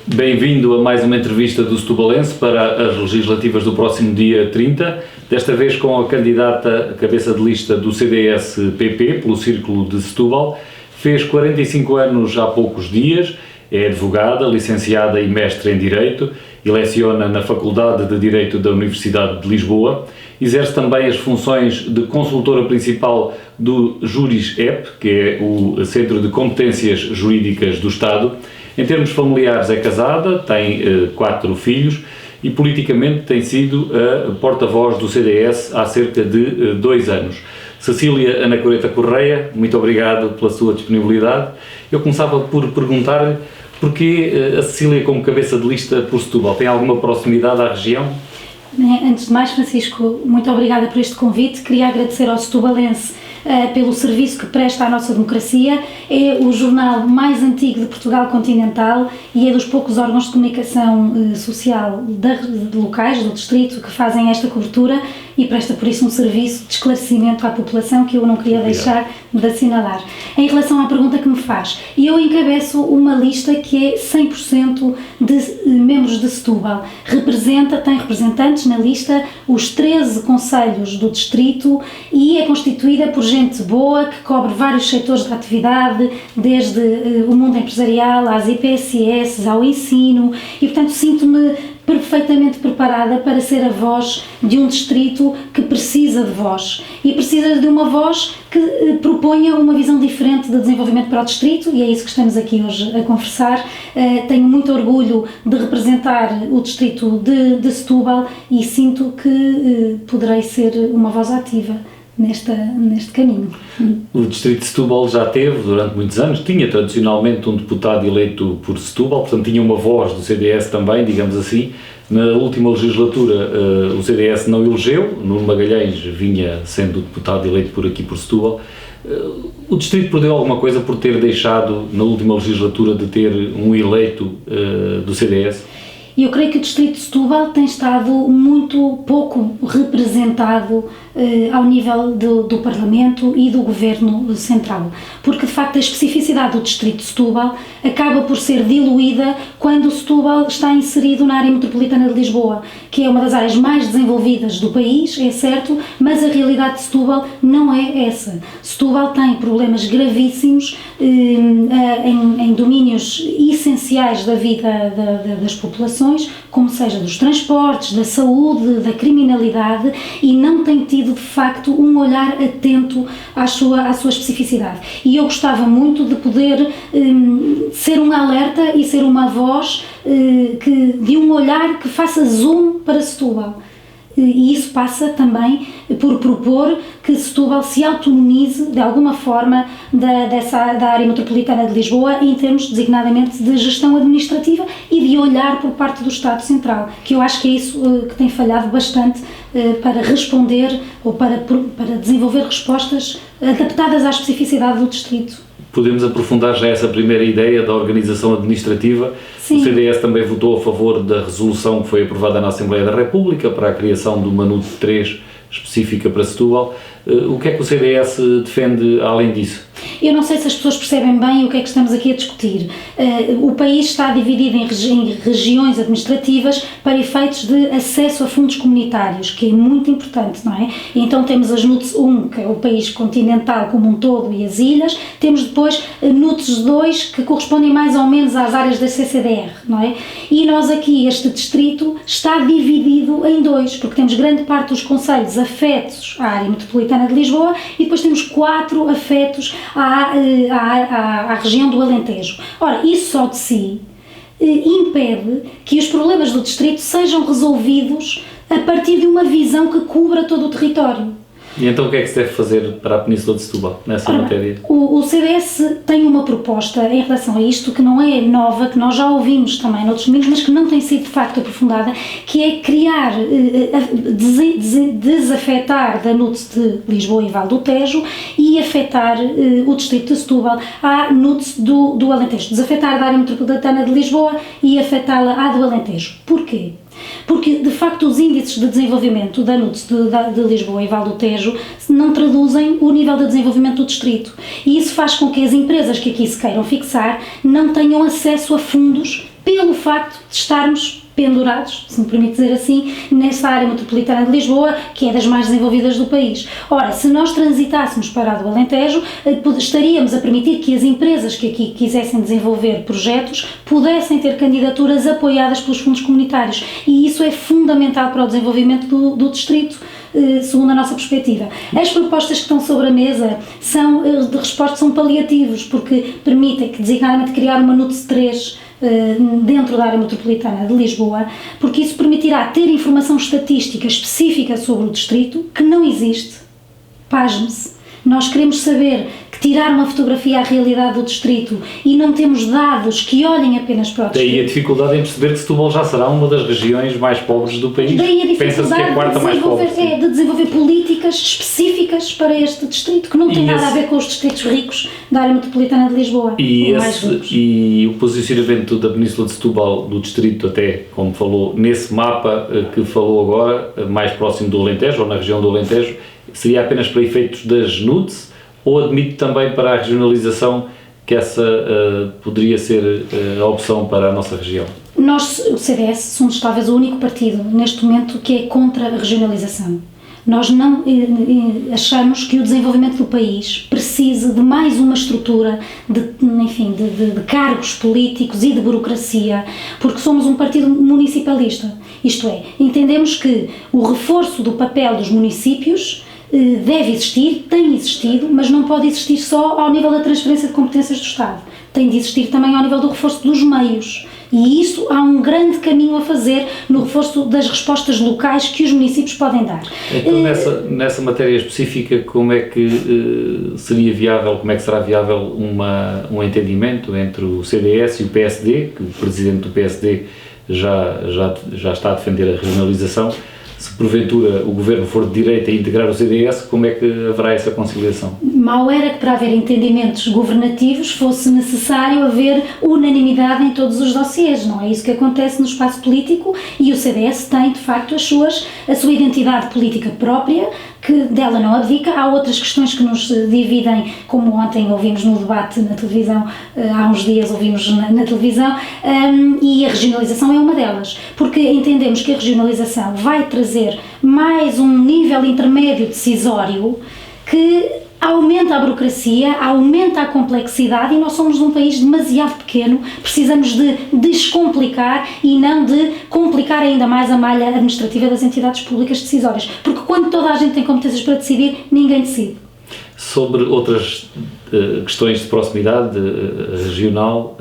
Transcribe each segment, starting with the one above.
Bem-vindo a mais uma entrevista do Setubalense para as legislativas do próximo dia 30, desta vez com a candidata cabeça de lista do CDS-PP, pelo Círculo de Setúbal. Fez 45 anos há poucos dias, é advogada, licenciada e mestre em Direito, leciona na Faculdade de Direito da Universidade de Lisboa, exerce também as funções de consultora principal do Juris-EP, que é o Centro de Competências Jurídicas do Estado. Em termos familiares é casada, tem 4 filhos e politicamente tem sido a porta-voz do CDS há cerca de 2 anos. Cecília Ana Coreta Correia, muito obrigado pela sua disponibilidade. Eu começava por perguntar-lhe porquê a Cecília como cabeça de lista por Setúbal? Tem alguma proximidade à região? Antes de mais, Francisco, muito obrigada por este convite. Queria agradecer ao Setubalense pelo serviço que presta à nossa democracia. É o jornal mais antigo de Portugal continental e é dos poucos órgãos de comunicação social locais, do distrito, que fazem esta cobertura e presta por isso um serviço de esclarecimento à população que eu não queria deixar de assinalar. Em relação à pergunta que me faz, eu encabeço uma lista que é 100% de membros de Setúbal. Tem representantes na lista os 13 concelhos do distrito e é constituída por gente boa que cobre vários setores de atividade, desde o mundo empresarial, às IPSS, ao ensino, e portanto sinto-me perfeitamente preparada para ser a voz de um distrito que precisa de voz e precisa de uma voz que proponha uma visão diferente de desenvolvimento para o distrito, e é isso que estamos aqui hoje a conversar. Tenho muito orgulho de representar o distrito de Setúbal e sinto que poderei ser uma voz ativa neste caminho. O distrito de Setúbal já teve, durante muitos anos, tinha tradicionalmente um deputado eleito por Setúbal, portanto tinha uma voz do CDS também, digamos assim. Na última legislatura o CDS não elegeu, Nuno Magalhães vinha sendo deputado eleito por aqui por Setúbal. O distrito perdeu alguma coisa por ter deixado, na última legislatura, de ter um eleito do CDS? Eu creio que o distrito de Setúbal tem estado muito pouco representado ao nível do Parlamento e do Governo Central, porque de facto a especificidade do distrito de Setúbal acaba por ser diluída quando Setúbal está inserido na área metropolitana de Lisboa, que é uma das áreas mais desenvolvidas do país, é certo, mas a realidade de Setúbal não é essa. Setúbal tem problemas gravíssimos em domínios essenciais da vida das populações, como seja dos transportes, da saúde, da criminalidade, e não tem tido de facto um olhar atento à sua especificidade. E eu gostava muito de poder ser um alerta e ser uma voz de um olhar que faça zoom para Setúbal. E isso passa também por propor que Setúbal se autonomize de alguma forma da área metropolitana de Lisboa em termos designadamente de gestão administrativa e de olhar por parte do Estado Central, que eu acho que é isso que tem falhado bastante para responder ou para desenvolver respostas adaptadas à especificidade do distrito. Podemos aprofundar já essa primeira ideia da organização administrativa. Sim. O CDS também votou a favor da resolução que foi aprovada na Assembleia da República para a criação de uma NUTS 3 específica para Setúbal. O que é que o CDS defende além disso? Eu não sei se as pessoas percebem bem o que é que estamos aqui a discutir. O país está dividido em regiões administrativas para efeitos de acesso a fundos comunitários, que é muito importante, não é? Então temos as NUTS 1, que é o país continental como um todo e as ilhas, temos depois NUTS 2, que correspondem mais ou menos às áreas da CCDR, não é? E nós aqui, este distrito, está dividido em 2, porque temos grande parte dos concelhos afetos à área metropolitana de Lisboa e depois temos 4 afetos à região do Alentejo. Ora, isso só de si impede que os problemas do distrito sejam resolvidos a partir de uma visão que cubra todo o território. E então o que é que se deve fazer para a Península de Setúbal nessa matéria? O CDS tem uma proposta em relação a isto que não é nova, que nós já ouvimos também noutros domínios, mas que não tem sido de facto aprofundada, que é criar, desafetar da NUTS de Lisboa e Val do Tejo e afetar o distrito de Setúbal à NUTS do Alentejo. Desafetar da área metropolitana de Lisboa e afetá-la à do Alentejo. Porquê? Porque, de facto, os índices de desenvolvimento da NUTS de Lisboa e Val do Tejo não traduzem o nível de desenvolvimento do distrito. E isso faz com que as empresas que aqui se queiram fixar não tenham acesso a fundos pelo facto de estarmos pendurados, se me permite dizer assim, nessa área metropolitana de Lisboa, que é das mais desenvolvidas do país. Ora, se nós transitássemos para a do Alentejo, estaríamos a permitir que as empresas que aqui quisessem desenvolver projetos pudessem ter candidaturas apoiadas pelos fundos comunitários, e isso é fundamental para o desenvolvimento do distrito, segundo a nossa perspectiva. As propostas que estão sobre a mesa são, de resposta, são paliativos, porque permitem que, designadamente, criar uma NUTS 3 dentro da área metropolitana de Lisboa, porque isso permitirá ter informação estatística específica sobre o distrito, que não existe. Pasme-se. Nós queremos saber que tirar uma fotografia à realidade do distrito e não temos dados que olhem apenas para o distrito. Daí a dificuldade em perceber que Setúbal já será uma das regiões mais pobres do país. Daí a dificuldade Pensa-se que é a quarta mais pobre. De desenvolver políticas específicas para este distrito, que não tem nada a ver com os distritos ricos da área metropolitana de Lisboa. E o posicionamento da Península de Setúbal, do distrito, até, como falou, nesse mapa que falou agora, mais próximo do Alentejo, ou na região do Alentejo, seria apenas para efeitos das NUTS, ou admite também para a regionalização que essa poderia ser a opção para a nossa região? Nós, o CDS, somos talvez o único partido neste momento que é contra a regionalização. Nós não achamos que o desenvolvimento do país precise de mais uma estrutura de cargos políticos e de burocracia, porque somos um partido municipalista. Isto é, entendemos que o reforço do papel dos municípios deve existir, tem existido, mas não pode existir só ao nível da transferência de competências do Estado. Tem de existir também ao nível do reforço dos meios. E isso há um grande caminho a fazer no reforço das respostas locais que os municípios podem dar. Então, nessa matéria específica, como é que seria viável, como é que será viável um entendimento entre o CDS e o PSD, que o presidente do PSD já está a defender a regionalização? Se porventura o governo for de direita e integrar o CDS, como é que haverá essa conciliação? Mal era que para haver entendimentos governativos fosse necessário haver unanimidade em todos os dossiês, não é isso que acontece no espaço político, e o CDS tem de facto a sua identidade política própria, que dela não abdica. Há outras questões que nos dividem, como ontem ouvimos no debate na televisão, há uns dias ouvimos na televisão, e a regionalização é uma delas, porque entendemos que a regionalização vai trazer mais um nível intermédio decisório que aumenta a burocracia, aumenta a complexidade, e nós somos um país demasiado pequeno, precisamos de descomplicar e não de complicar ainda mais a malha administrativa das entidades públicas decisórias, porque quando toda a gente tem competências para decidir, ninguém decide. Sobre outras questões de proximidade regional,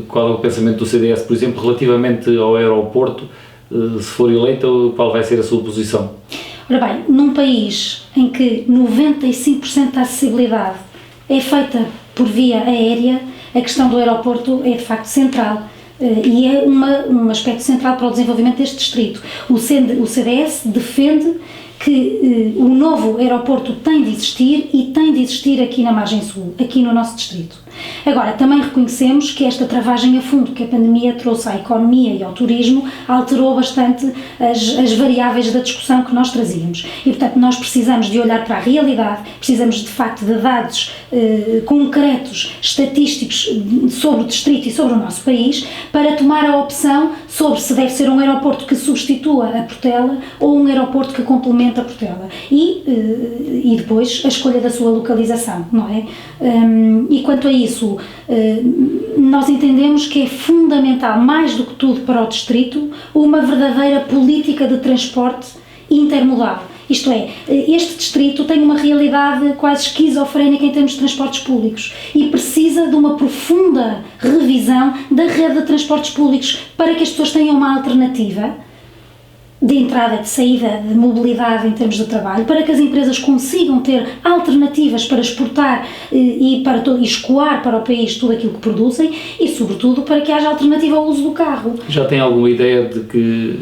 qual é o pensamento do CDS, por exemplo, relativamente ao aeroporto? Se for eleito, qual vai ser a sua posição? Ora bem, num país em que 95% da acessibilidade é feita por via aérea, a questão do aeroporto é de facto central, e é um aspecto central para o desenvolvimento deste distrito. O CDS defende que o novo aeroporto tem de existir, e tem de existir aqui na margem sul, aqui no nosso distrito. Agora, também reconhecemos que esta travagem a fundo que a pandemia trouxe à economia e ao turismo alterou bastante as variáveis da discussão que nós trazíamos. E, portanto, nós precisamos de olhar para a realidade, precisamos de facto de dados concretos, estatísticos sobre o distrito e sobre o nosso país, para tomar a opção sobre se deve ser um aeroporto que substitua a Portela ou um aeroporto que complementa a Portela. E depois a escolha da sua localização, não é? E quanto a isso, nós entendemos que é fundamental, mais do que tudo para o distrito, uma verdadeira política de transporte intermodal. Isto é, este distrito tem uma realidade quase esquizofrénica em termos de transportes públicos e precisa de uma profunda revisão da rede de transportes públicos para que as pessoas tenham uma alternativa de entrada, de saída, de mobilidade em termos de trabalho, para que as empresas consigam ter alternativas para exportar e escoar para o país tudo aquilo que produzem, e sobretudo para que haja alternativa ao uso do carro. Já tem alguma ideia de que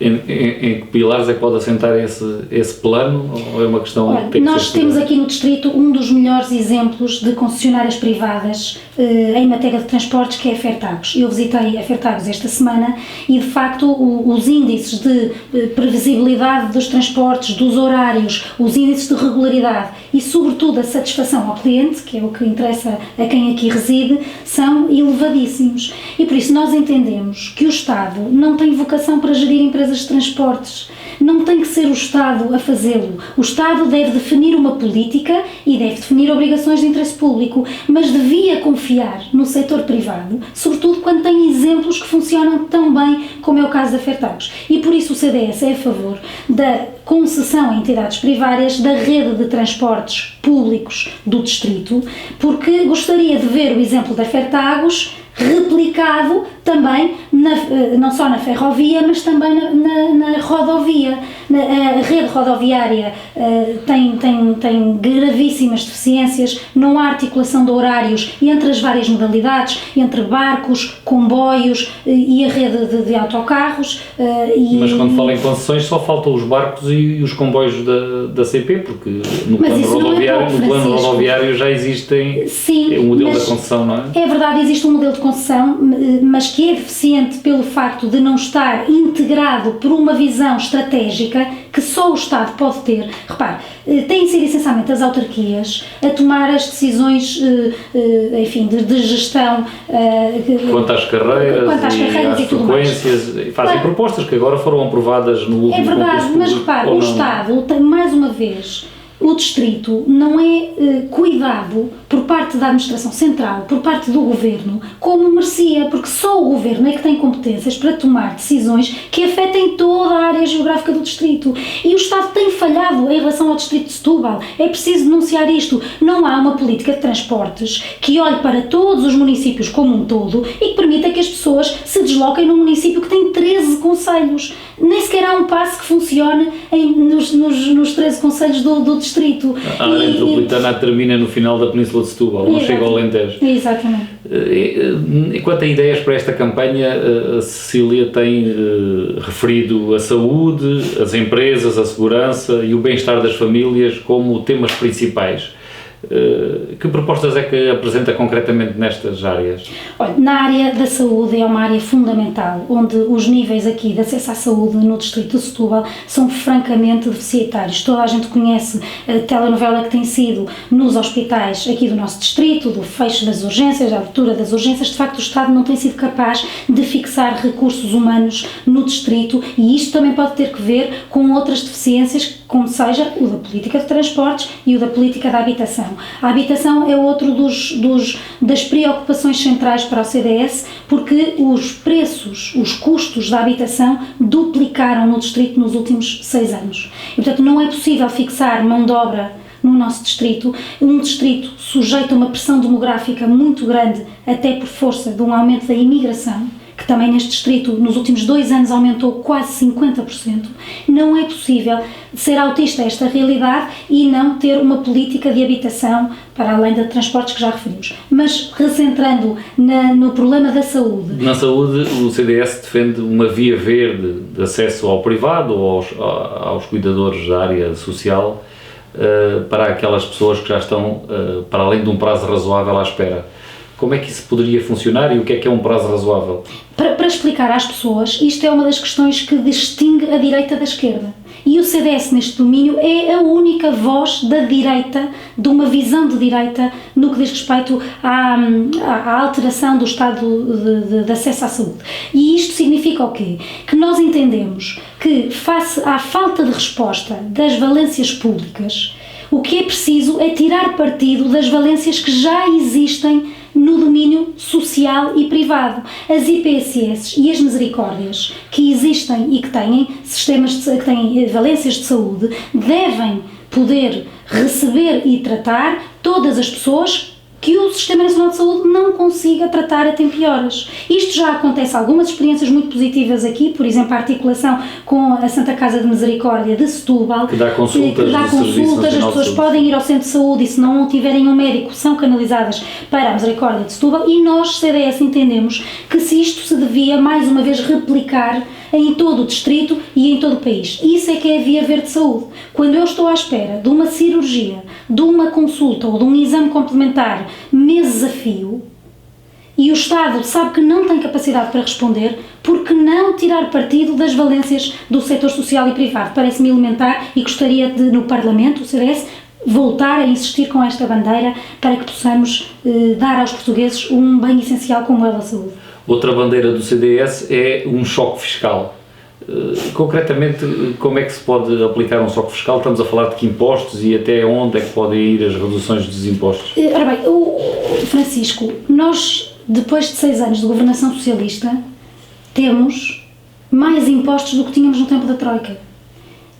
Em que pilares é que pode assentar esse plano, ou é uma questão... Olha, nós temos aqui no Distrito um dos melhores exemplos de concessionárias privadas em matéria de transportes, que é a Fertagos. Eu visitei a Fertagos esta semana e, de facto, os índices de previsibilidade dos transportes, dos horários, os índices de regularidade e, sobretudo, a satisfação ao cliente, que é o que interessa a quem aqui reside, são elevadíssimos. E, por isso, nós entendemos que o Estado não tem vocação para gerir empresas de transportes. Não tem que ser o Estado a fazê-lo. O Estado deve definir uma política e deve definir obrigações de interesse público, mas devia confiar no setor privado, sobretudo quando tem exemplos que funcionam tão bem como é o caso da Fertagos. E por isso o CDS é a favor da concessão a entidades privárias da rede de transportes públicos do Distrito, porque gostaria de ver o exemplo da Fertagos replicado também, não só na ferrovia, mas também na rodovia. A rede rodoviária tem gravíssimas deficiências, não há articulação de horários entre as várias modalidades, entre barcos, comboios e a rede de autocarros. Mas quando fala em concessões só faltam os barcos e os comboios da CP, porque no plano rodoviário já existem. Sim, o modelo da concessão, não é? É verdade, existe um modelo de concessão, mas que é deficiente pelo facto de não estar integrado por uma visão estratégica que só o Estado pode ter. Repare, têm sido essencialmente as autarquias a tomar as decisões, enfim, de gestão quanto às carreiras e às frequências, fazem propostas que agora foram aprovadas no último concurso. É verdade, mas repare, o Estado tem, mais uma vez, o Distrito não é cuidado por parte da Administração Central, por parte do Governo, como merecia, porque só o Governo é que tem competências para tomar decisões que afetem toda a área geográfica do Distrito. E o Estado tem falhado em relação ao Distrito de Setúbal. É preciso denunciar isto. Não há uma política de transportes que olhe para todos os municípios como um todo e que permita que as pessoas se desloquem num município que tem 13 concelhos. Nem sequer há um passe que funcione nos 13 concelhos do Distrito. A área metropolitana termina no final da Península de Setúbal, não chega ao Alentejo. Exatamente. Quanto a ideias para esta campanha, a Cecília tem referido a saúde, as empresas, a segurança e o bem-estar das famílias como temas principais. Que propostas é que apresenta concretamente nestas áreas? Olha, na área da saúde é uma área fundamental, onde os níveis aqui de acesso à saúde no Distrito de Setúbal são francamente deficitários. Toda a gente conhece a telenovela que tem sido nos hospitais aqui do nosso distrito, do fecho das urgências, da abertura das urgências. De facto, o Estado não tem sido capaz de fixar recursos humanos no distrito e isto também pode ter que ver com outras deficiências, como seja o da política de transportes e o da política da habitação. A habitação é outro das preocupações centrais para o CDS, porque os preços, os custos da habitação duplicaram no distrito nos últimos 6 anos. E, portanto, não é possível fixar mão de obra no nosso distrito, um distrito sujeito a uma pressão demográfica muito grande, até por força de um aumento da imigração, que também neste distrito nos últimos 2 anos aumentou quase 50%, não é possível ser autista a esta realidade e não ter uma política de habitação para além de transportes que já referimos. Mas, recentrando no problema da saúde... Na saúde, o CDS defende uma via verde de acesso ao privado ou aos cuidadores da área social para aquelas pessoas que já estão para além de um prazo razoável à espera. Como é que isso poderia funcionar e o que é um prazo razoável? Para explicar às pessoas, isto é uma das questões que distingue a direita da esquerda. E o CDS neste domínio é a única voz da direita, de uma visão de direita no que diz respeito à alteração do estado de acesso à saúde. E isto significa o quê? Que nós entendemos que, face à falta de resposta das valências públicas, o que é preciso é tirar partido das valências que já existem no domínio social e privado. As IPSS e as misericórdias que existem e que têm que têm valências de saúde devem poder receber e tratar todas as pessoas que o Sistema Nacional de Saúde não consiga tratar a tempo e horas. Isto já acontece, algumas experiências muito positivas aqui, por exemplo, a articulação com a Santa Casa de Misericórdia de Setúbal, que dá consultas, as pessoas podem ir ao centro de saúde e se não tiverem um médico são canalizadas para a Misericórdia de Setúbal e nós, CDS, entendemos que se isto se devia mais uma vez replicar em todo o distrito e em todo o país. Isso é que é a Via Verde Saúde. Quando eu estou à espera de uma cirurgia, de uma consulta ou de um exame complementar meses a fio, e o Estado sabe que não tem capacidade para responder, por que não tirar partido das valências do setor social e privado? Parece-me elementar e gostaria de, no Parlamento, o CDS, voltar a insistir com esta bandeira para que possamos dar aos portugueses um bem essencial como é a saúde. Outra bandeira do CDS é um choque fiscal. Concretamente, como é que se pode aplicar um choque fiscal? Estamos a falar de que impostos e até onde é que podem ir as reduções dos impostos? Ora bem, Francisco, nós, depois de 6 anos de governação socialista, temos mais impostos do que tínhamos no tempo da Troika.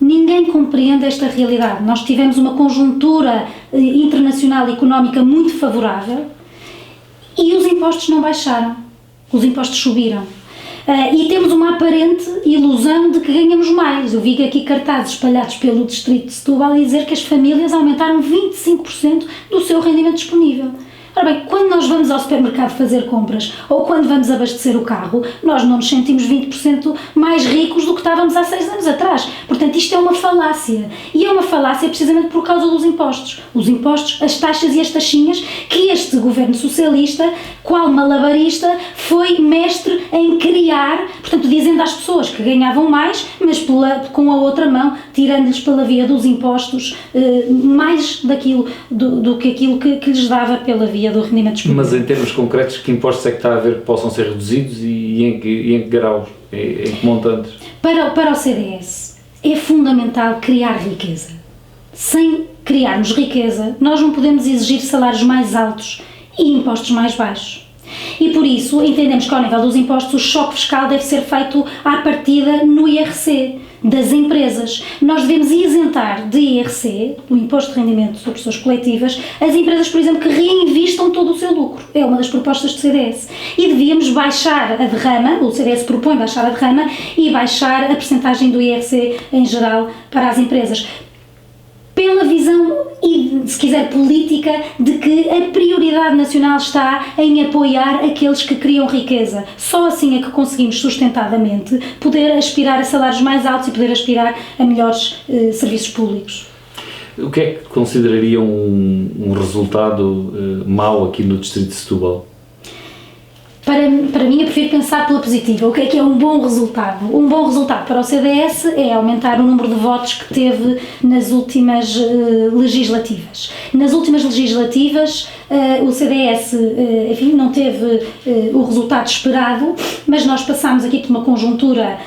Ninguém compreende esta realidade. Nós tivemos uma conjuntura internacional e económica muito favorável e os impostos não baixaram, os impostos subiram. E temos uma aparente ilusão de que ganhamos mais. Eu vi aqui cartazes espalhados pelo distrito de Setúbal a dizer que as famílias aumentaram 25% do seu rendimento disponível. Ora bem, quando nós vamos ao supermercado fazer compras ou quando vamos abastecer o carro, nós não nos sentimos 20% mais ricos do que estávamos há 6 anos atrás. Portanto, isto é uma falácia. E é uma falácia precisamente por causa dos impostos. Os impostos, as taxas e as taxinhas que este governo socialista, qual malabarista, foi mestre em criar, portanto, dizendo às pessoas que ganhavam mais, mas com a outra mão, tirando-lhes pela via dos impostos mais daquilo, do que aquilo que lhes dava pela via do rendimento disponível. Mas em termos concretos, que impostos é que está a ver que possam ser reduzidos e em que graus, em que montantes? Para o CDS é fundamental criar riqueza. Sem criarmos riqueza, nós não podemos exigir salários mais altos e impostos mais baixos. E por isso entendemos que ao nível dos impostos o choque fiscal deve ser feito à partida no IRC das empresas. Nós devemos isentar de IRC, do Imposto de Rendimento sobre Pessoas Coletivas, as empresas, por exemplo, que reinvistam todo o seu lucro. É uma das propostas do CDS. E devíamos baixar a derrama, o CDS propõe baixar a derrama e baixar a percentagem do IRC em geral para as empresas. Pela visão, e se quiser política, de que a prioridade nacional está em apoiar aqueles que criam riqueza. Só assim é que conseguimos sustentadamente poder aspirar a salários mais altos e poder aspirar a melhores serviços públicos. O que é que consideraria um resultado mau aqui no distrito de Setúbal? Para mim, eu prefiro pensar pela positiva. O que é um bom resultado? Um bom resultado para o CDS é aumentar o número de votos que teve nas últimas legislativas. Nas últimas legislativas, o CDS, enfim, não teve o resultado esperado, mas nós passámos aqui por uma conjuntura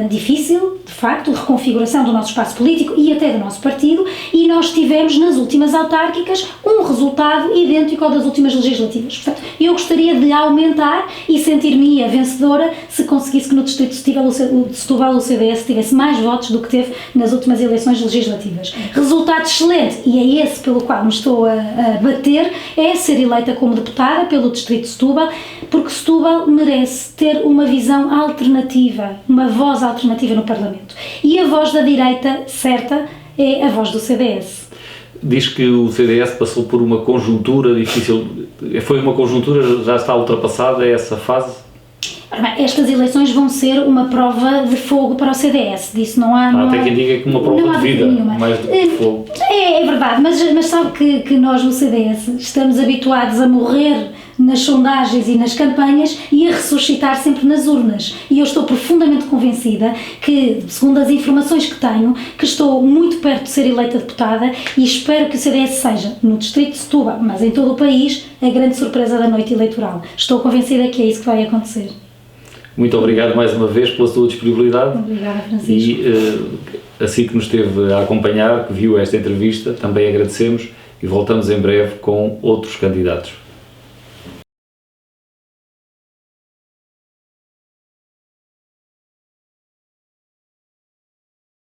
difícil, de facto, de reconfiguração do nosso espaço político e até do nosso partido, e nós tivemos nas últimas autárquicas um resultado idêntico ao das últimas legislativas. Portanto, eu gostaria de aumentar e sentir-me a vencedora se conseguisse que no distrito de Setúbal o CDS tivesse mais votos do que teve nas últimas eleições legislativas. Resultado excelente, e é esse pelo qual me estou a bater, é ser eleita como deputada pelo distrito de Setúbal, porque Setúbal merece ter uma visão alternativa, uma voz alternativa no Parlamento. E a voz da direita certa é a voz do CDS. Diz que o CDS passou por uma conjuntura difícil. Foi uma conjuntura, já está ultrapassada essa fase? Estas eleições vão ser uma prova de fogo para o CDS, disso não há... Até quem diga que uma prova de vida, mais do que de fogo. É verdade, mas sabe que nós no CDS estamos habituados a morrer nas sondagens e nas campanhas e a ressuscitar sempre nas urnas. E eu estou profundamente convencida que, segundo as informações que tenho, que estou muito perto de ser eleita deputada e espero que o CDS seja, no distrito de Setúbal, mas em todo o país, a grande surpresa da noite eleitoral. Estou convencida que é isso que vai acontecer. Muito obrigado mais uma vez pela sua disponibilidade. Obrigada, Francisco. E assim que nos esteve a acompanhar, que viu esta entrevista, também agradecemos e voltamos em breve com outros candidatos.